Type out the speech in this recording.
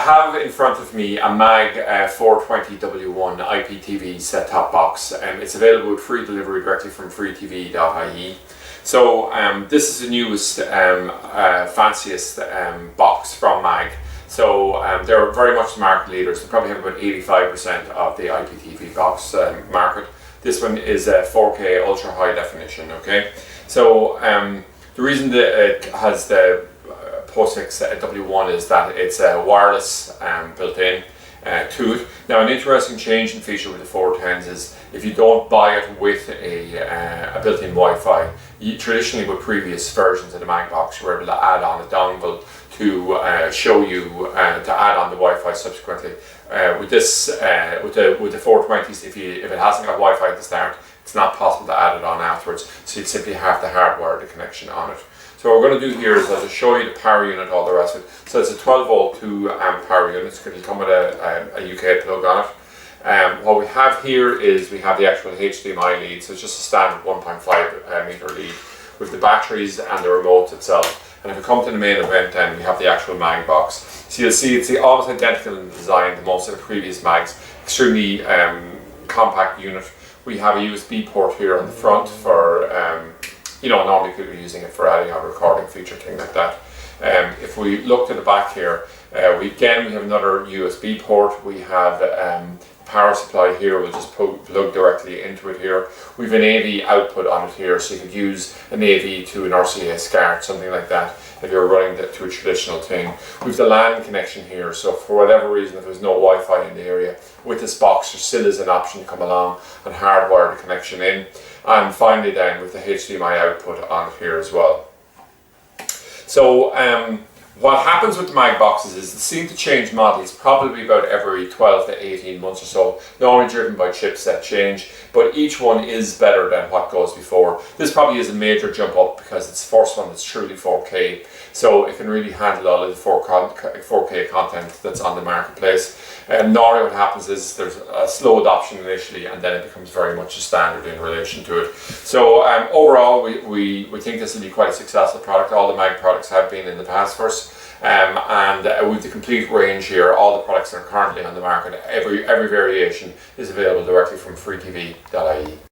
have in front of me a MAG 420W1 IPTV Set Top Box. It's available with free delivery directly from freetv.ie. So this is the newest, fanciest box from MAG. So they're very much the market leaders. They probably have about 85% of the IPTV box market. This one is 4K ultra high definition. Okay, so the reason that it has the POSIX W1 is that it's wireless built in to it. Now, an interesting change in feature with the 410s is if you don't buy it with a built-in Wi-Fi, traditionally with previous versions of the MAG box, you were able to add on a dongle to show you to add on the Wi-Fi subsequently. With this, with the 420s, if it hasn't got Wi-Fi at the start, it's not possible to add it on afterwards. So you'd simply have to hardwire the connection on it. So what we're going to do here is I'll just show you the power unit, all the rest of it. So it's a 12 volt 2 amp power unit. It's going to come with a UK plug on it. What we have here is we have the actual HDMI lead. So it's just a standard 1.5 meter lead with the batteries and the remote itself. And if we come to the main event, then we have the actual MAG box. So you'll see it's almost identical in design to most of the previous MAGs. Extremely compact unit. We have a USB port here on the front for normally people are using it for adding a recording feature, thing like that. If we look to the back here, we have another USB port. We have power supply here. We'll just plug directly into it here. We've an AV output on it here, so you could use an AV to an RCA SCART, something like that, if you're running that to a traditional thing. We've the LAN connection here, so for whatever reason, if there's no Wi-Fi in the area, with this box there still is an option to come along and hardwire the connection in. And finally then with the HDMI output on it here as well. So what happens with the MAG boxes is they seem to change models probably about every 12 to 18 months or so, normally driven by chipset change, but each one is better than what goes before. This probably is a major jump up because it's the first one that's truly 4K, so it can really handle all of the 4K content that's on the marketplace. Normally what happens is there's a slow adoption initially, and then it becomes very much a standard in relation to it. So overall we think this will be quite a successful product. All the MAG products have been in the past for us. And with the complete range here, all the products that are currently on the market, every variation is available directly from freetv.ie.